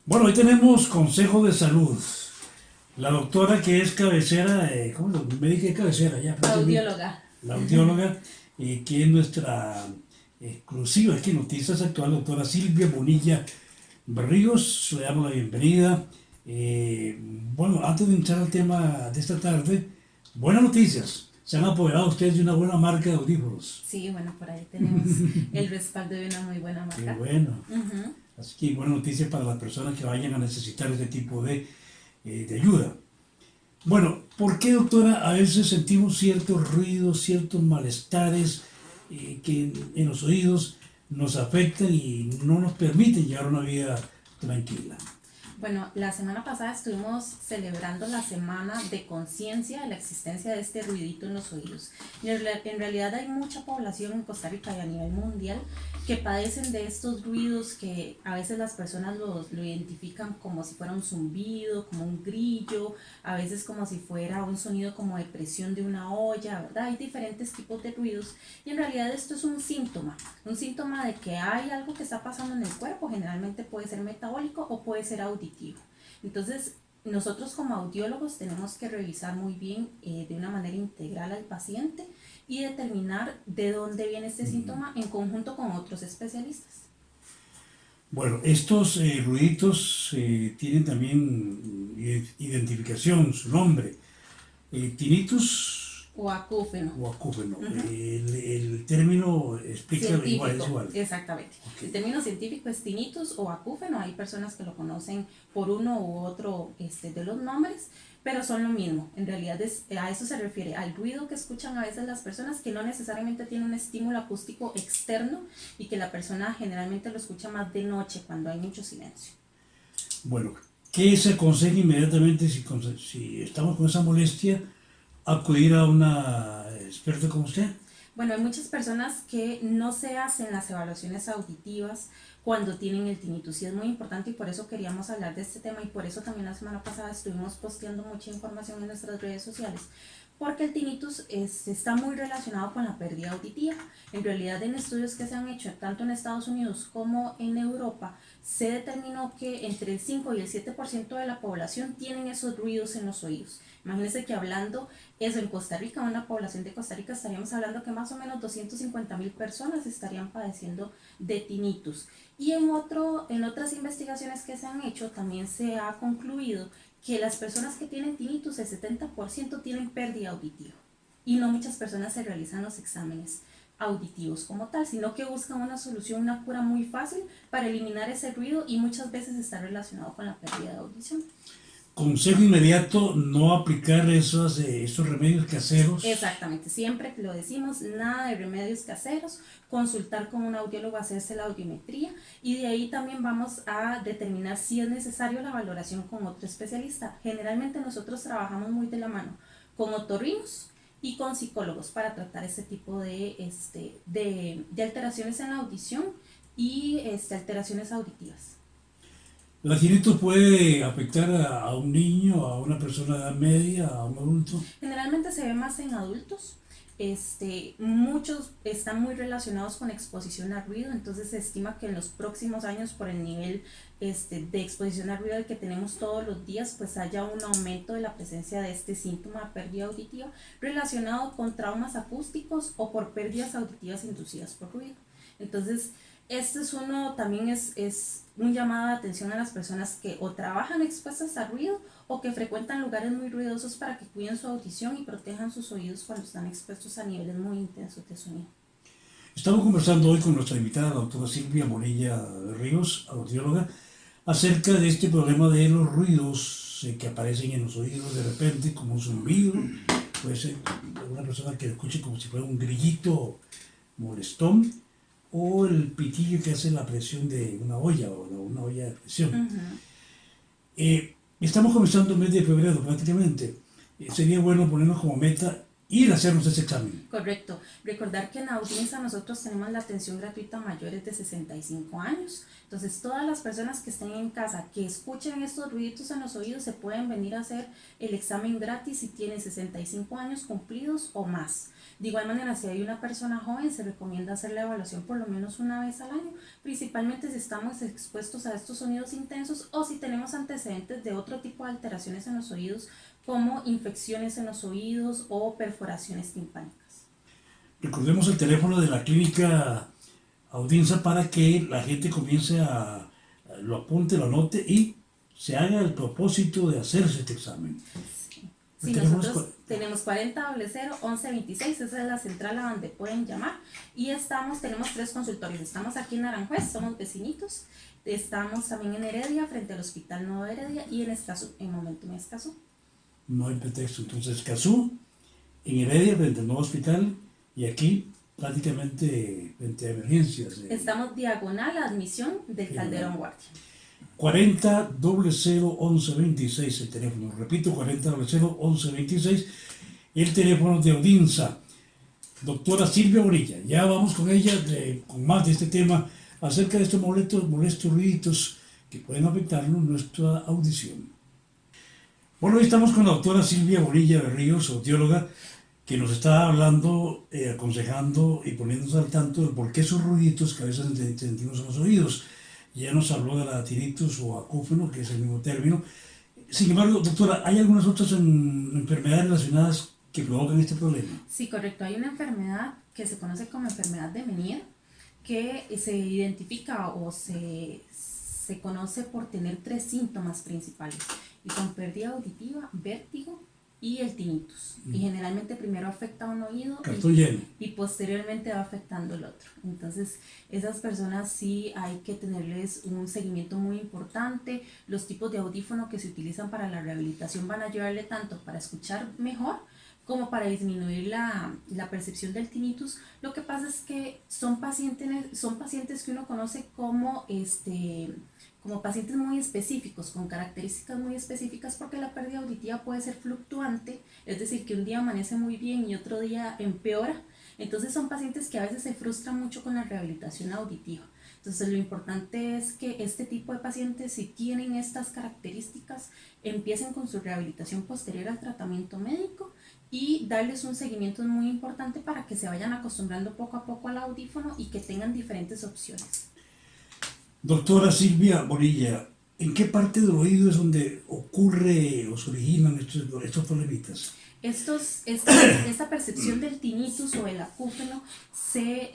Bueno, hoy tenemos consejo de salud. La doctora que es cabecera, ¿cómo es? Médica de cabecera, ya prácticamente, Audióloga. la audióloga, que es nuestra exclusiva aquí en Noticias Actual, doctora Silvia Bonilla Berríos. Le damos la bienvenida. Bueno, antes de entrar al tema de esta tarde, buenas noticias. Se han apoderado ustedes de una buena marca de audífonos. Sí, bueno, por ahí tenemos el respaldo de una muy buena Qué marca. bueno. Ujú. Así que buena noticia para las personas que vayan a necesitar este tipo de ayuda. Bueno, ¿por qué, doctora, a veces sentimos ciertos ruidos, ciertos malestares que en los oídos nos afectan y no nos permiten llevar una vida tranquila? Bueno, la semana pasada estuvimos celebrando la semana de conciencia de la existencia de este ruidito en los oídos. Y en realidad hay mucha población en Costa Rica y a nivel mundial que padecen de estos ruidos que a veces las personas lo identifican como si fuera un zumbido, como un grillo, a veces como si fuera un sonido como de presión de una olla, ¿verdad? Hay diferentes tipos de ruidos y en realidad esto es un síntoma de que hay algo que está pasando en el cuerpo, generalmente puede ser metabólico o puede ser auditivo. Entonces, nosotros como audiólogos tenemos que revisar muy bien de una manera integral al paciente y determinar de dónde viene este síntoma en conjunto con otros especialistas. Bueno, estos ruiditos tienen también identificación, su nombre. Tinnitus O acúfeno. o acúfeno. Ujú. El término explica igual, es Científico, igual. exactamente. Ok. El término científico es tinnitus o acúfeno. Hay personas que lo conocen por uno u otro de los nombres, pero son lo mismo. En realidad a eso se refiere, al ruido que escuchan a veces las personas que no necesariamente tiene un estímulo acústico externo y que la persona generalmente lo escucha más de noche cuando hay mucho silencio. Bueno, ¿qué se aconseja inmediatamente si estamos con esa molestia? Acudir a una experta como usted. Bueno, hay muchas personas que no se hacen las evaluaciones auditivas cuando tienen el tinnitus y es muy importante y por eso queríamos hablar de este tema y por eso también la semana pasada estuvimos posteando mucha información en nuestras redes sociales porque el tinnitus está muy relacionado con la pérdida auditiva. En realidad, en estudios que se han hecho tanto en Estados Unidos como en Europa, se determinó que entre el 5 y el 7% de la población tienen esos ruidos en los oídos. Imagínense que hablando eso en Costa Rica, una población de Costa Rica, estaríamos hablando que más o menos 250,000 personas estarían padeciendo de tinnitus. Y en otras investigaciones que se han hecho, también se ha concluido que las personas que tienen tinnitus, el 70% tienen pérdida auditiva. Y no muchas personas se realizan los exámenes auditivos como tal, sino que buscan una solución, una cura muy fácil para eliminar ese ruido y muchas veces está relacionado con la pérdida de audición. Consejo inmediato, no aplicar esos remedios caseros. Exactamente, siempre lo decimos, nada de remedios caseros, consultar con un audiólogo, hacerse la audiometría y de ahí también vamos a determinar si es necesario la valoración con otro especialista. Generalmente nosotros trabajamos muy de la mano con otorrinos y con psicólogos para tratar este tipo de alteraciones en la audición y alteraciones auditivas. La tinnitus puede afectar a un niño, a una persona de edad media, a un adulto. Generalmente se ve más en adultos. Muchos están muy relacionados con exposición a ruido, entonces se estima que en los próximos años por el nivel de exposición a ruido que tenemos todos los días, pues haya un aumento de la presencia de este síntoma de pérdida auditiva relacionado con traumas acústicos o por pérdidas auditivas inducidas por ruido. Entonces, también es un llamado de atención a las personas que o trabajan expuestas a ruido o que frecuentan lugares muy ruidosos para que cuiden su audición y protejan sus oídos cuando están expuestos a niveles muy intensos de sonido. Estamos conversando hoy con nuestra invitada, la doctora Silvia Morella Ríos, audióloga, acerca de este problema de los ruidos que aparecen en los oídos de repente, como un zumbido. Puede ser una persona que escuche como si fuera un grillito molestón, o el pitillo que hace la presión de una olla o una olla de presión. Uh-huh. Estamos comenzando el mes de febrero prácticamente. Sería bueno ponernos como meta ir a hacernos ese examen. Correcto. Recordar que en Audinsa nosotros tenemos la atención gratuita a mayores de 65 años. Entonces, todas las personas que estén en casa, que escuchen estos ruiditos en los oídos, se pueden venir a hacer el examen gratis si tienen 65 años cumplidos o más. De igual manera, si hay una persona joven, se recomienda hacer la evaluación por lo menos una vez al año, principalmente si estamos expuestos a estos sonidos intensos o si tenemos antecedentes de otro tipo de alteraciones en los oídos, como infecciones en los oídos o perforaciones timpánicas. Recordemos el teléfono de la clínica Audinsa para que la gente comience lo apunte, lo anote y se haga el propósito de hacerse este examen. Sí, nosotros tenemos 4000-1126, esa es la central a donde pueden llamar, y tenemos 3 consultorios. Estamos aquí en Aranjuez, somos vecinitos, estamos también en Heredia, frente al Hospital Nuevo de Heredia, y en Escazú, en Momentum Escazú. No hay pretexto. Entonces, Escazú, en Heredia, frente al nuevo hospital, y aquí prácticamente frente a emergencias. Estamos diagonal a admisión del Calderón Guardia. 4000-1126 el teléfono. Repito, 4000-1126 el teléfono de Audinsa. Doctora Silvia Bonilla, ya vamos con ella con más de este tema acerca de estos molestos ruiditos que pueden afectarnos nuestra audición. Bueno, hoy estamos con la doctora Silvia Bonilla Berríos, audióloga, que nos está hablando, aconsejando y poniéndonos al tanto de por qué esos ruiditos que a veces sentimos en los oídos. Ya nos habló de la tinnitus o acúfeno, que es el mismo término. Sin embargo, doctora, ¿hay algunas otras enfermedades relacionadas que provocan este problema? Sí, correcto. Hay una enfermedad que se conoce como enfermedad de Meniere, que se identifica o se conoce por tener 3 síntomas principales, y son pérdida auditiva, vértigo y el tinnitus. Y generalmente primero afecta a un oído y posteriormente va afectando el otro. Entonces, esas personas sí hay que tenerles un seguimiento muy importante. Los tipos de audífono que se utilizan para la rehabilitación van a ayudarle tanto para escuchar mejor como para disminuir la percepción del tinnitus. Lo que pasa es que son pacientes que uno conoce como pacientes muy específicos, con características muy específicas, porque la pérdida auditiva puede ser fluctuante, es decir, que un día amanece muy bien y otro día empeora. Entonces son pacientes que a veces se frustran mucho con la rehabilitación auditiva. Entonces lo importante es que este tipo de pacientes, si tienen estas características, empiecen con su rehabilitación posterior al tratamiento médico y darles un seguimiento muy importante para que se vayan acostumbrando poco a poco al audífono y que tengan diferentes opciones. Doctora Silvia Bonilla, ¿en qué parte del oído es donde ocurre o se originan estos problemitas? Esta percepción del tinnitus o el acúfeno se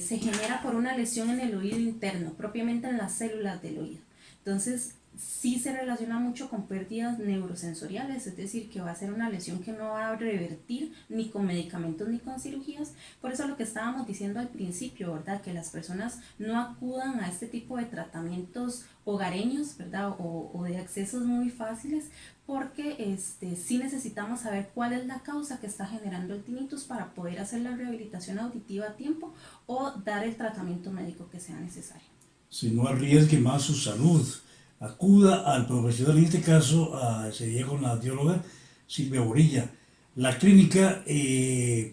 genera por una lesión en el oído interno, propiamente en las células del oído. Entonces, sí se relaciona mucho con pérdidas neurosensoriales, es decir, que va a ser una lesión que no va a revertir ni con medicamentos ni con cirugías. Por eso lo que estábamos diciendo al principio, ¿verdad? Que las personas no acudan a este tipo de tratamientos hogareños, ¿verdad? O de accesos muy fáciles, porque sí necesitamos saber cuál es la causa que está generando el tinnitus para poder hacer la rehabilitación auditiva a tiempo o dar el tratamiento médico que sea necesario. Si no arriesgue más su salud, acuda al profesional, en este caso sería con la audióloga Silvia Bonilla. La clínica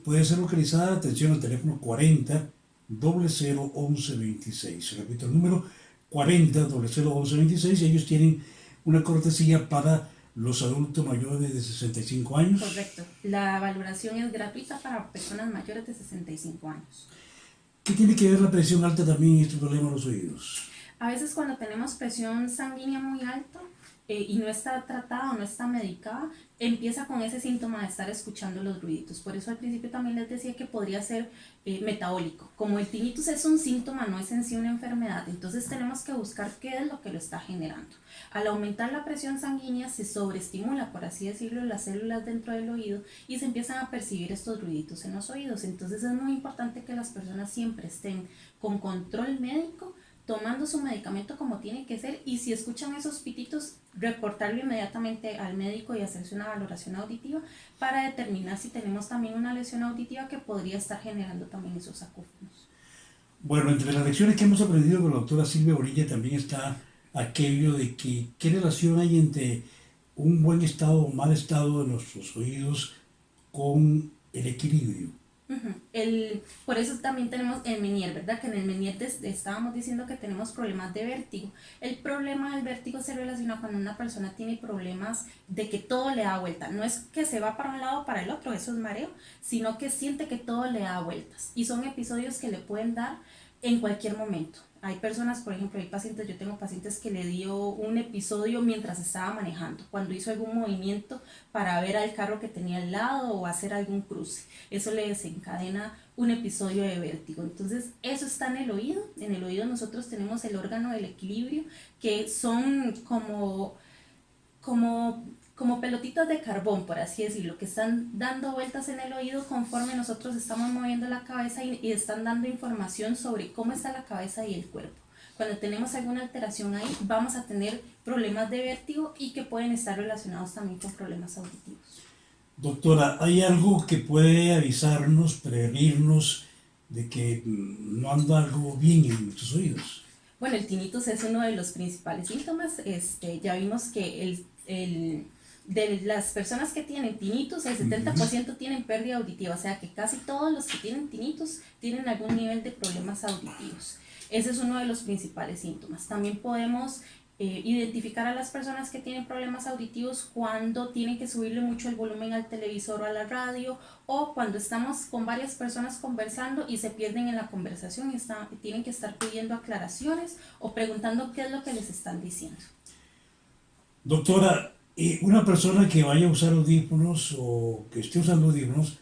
puede ser localizada, atención, al teléfono 40001126. Repito el número, 40001126, y ellos tienen una cortesía para los adultos mayores de 65 años. Correcto. La valoración es gratuita para personas mayores de 65 años. ¿Qué tiene que ver la presión alta también en este problema de los oídos? A veces cuando tenemos presión sanguínea muy alta y no está tratada o no está medicada, empieza con ese síntoma de estar escuchando los ruiditos. Por eso al principio también les decía que podría ser metabólico. Como el tinnitus es un síntoma, no es en sí una enfermedad, entonces tenemos que buscar qué es lo que lo está generando. Al aumentar la presión sanguínea se sobreestimula, por así decirlo, las células dentro del oído y se empiezan a percibir estos ruiditos en los oídos. Entonces es muy importante que las personas siempre estén con control médico, tomando su medicamento como tiene que ser, y si escuchan esos pititos, reportarlo inmediatamente al médico y hacerse una valoración auditiva para determinar si tenemos también una lesión auditiva que podría estar generando también esos acúfenos. Bueno, entre las lecciones que hemos aprendido con la doctora Silvia Bonilla también está aquello de que qué relación hay entre un buen estado o mal estado de nuestros oídos con el equilibrio. Ujú. Por eso también tenemos el Menier, ¿verdad? Que en el Menier estábamos diciendo que tenemos problemas de vértigo. El problema del vértigo se relaciona cuando una persona tiene problemas de que todo le da vuelta. No es que se va para un lado o para el otro, eso es mareo, sino que siente que todo le da vueltas. Y son episodios que le pueden dar en cualquier momento. Hay personas, por ejemplo, yo tengo pacientes que le dio un episodio mientras estaba manejando, cuando hizo algún movimiento para ver al carro que tenía al lado o hacer algún cruce. Eso le desencadena un episodio de vértigo. Entonces, eso está en el oído. En el oído nosotros tenemos el órgano del equilibrio, que son como pelotitas de carbón, por así decirlo, que están dando vueltas en el oído conforme nosotros estamos moviendo la cabeza y están dando información sobre cómo está la cabeza y el cuerpo. Cuando tenemos alguna alteración ahí, vamos a tener problemas de vértigo y que pueden estar relacionados también con problemas auditivos. Doctora, ¿hay algo que puede avisarnos, prevenirnos de que no anda algo bien en nuestros oídos? Bueno, el tinnitus es uno de los principales síntomas. Ya vimos que de las personas que tienen tinnitus, el 70% tienen pérdida auditiva, o sea que casi todos los que tienen tinnitus tienen algún nivel de problemas auditivos. Ese es uno de los principales síntomas. También podemos identificar a las personas que tienen problemas auditivos cuando tienen que subirle mucho el volumen al televisor o a la radio, o cuando estamos con varias personas conversando y se pierden en la conversación y tienen que estar pidiendo aclaraciones o preguntando qué es lo que les están diciendo. Doctora, una persona que vaya a usar audífonos o que esté usando audífonos,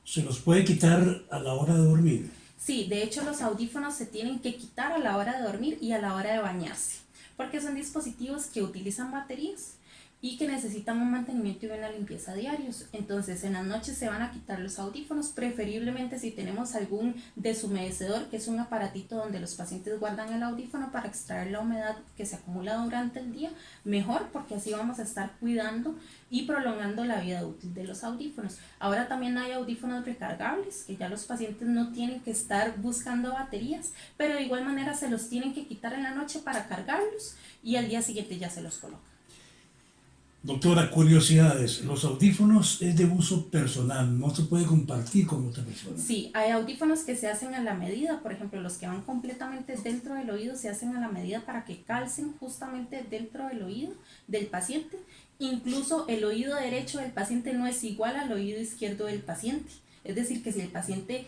¿se los puede quitar a la hora de dormir? Sí, de hecho los audífonos se tienen que quitar a la hora de dormir y a la hora de bañarse, porque son dispositivos que utilizan baterías y que necesitan un mantenimiento y una limpieza diarios. Entonces en las noches se van a quitar los audífonos, preferiblemente si tenemos algún deshumedecedor, que es un aparatito donde los pacientes guardan el audífono para extraer la humedad que se acumula durante el día, mejor, porque así vamos a estar cuidando y prolongando la vida útil de los audífonos. Ahora también hay audífonos recargables, que ya los pacientes no tienen que estar buscando baterías, pero de igual manera se los tienen que quitar en la noche para cargarlos y al día siguiente ya se los colocan. Doctora, curiosidades. Los audífonos es de uso personal, no se puede compartir con otra persona. Sí, hay audífonos que se hacen a la medida, por ejemplo, los que van completamente dentro del oído se hacen a la medida para que calcen justamente dentro del oído del paciente. Incluso el oído derecho del paciente no es igual al oído izquierdo del paciente. Es decir, que si el paciente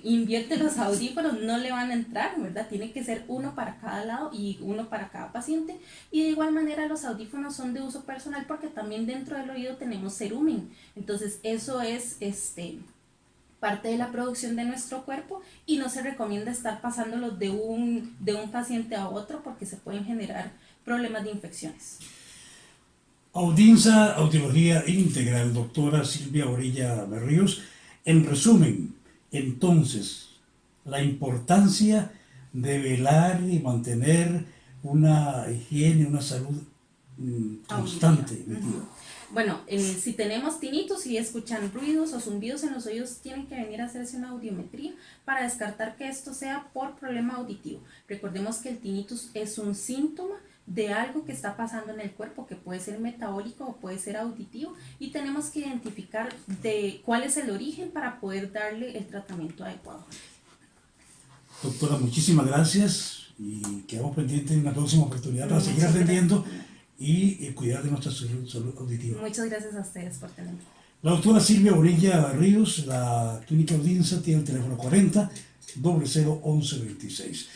invierte los audífonos, no le van a entrar, ¿verdad? Tiene que ser uno para cada lado y uno para cada paciente. Y de igual manera los audífonos son de uso personal porque también dentro del oído tenemos cerumen. Entonces eso es parte de la producción de nuestro cuerpo y no se recomienda estar pasándolos de un paciente a otro porque se pueden generar problemas de infecciones. Audinsa, Audiología Integral, doctora Silvia Orella Berríos. En resumen, entonces, la importancia de velar y mantener una higiene, una salud constante. Bueno, si tenemos tinnitus y escuchan ruidos o zumbidos en los oídos, tienen que venir a hacerse una audiometría para descartar que esto sea por problema auditivo. Recordemos que el tinnitus es un síntoma de algo que está pasando en el cuerpo, que puede ser metabólico o puede ser auditivo, y tenemos que identificar de cuál es el origen para poder darle el tratamiento adecuado. Doctora, muchísimas gracias y quedamos pendientes en una próxima oportunidad para seguir aprendiendo y cuidar de nuestra salud auditiva. Muchas gracias a ustedes por tenerme. La doctora Silvia Orella Ríos, la clínica Audinsa, tiene el teléfono 40 00 11 26.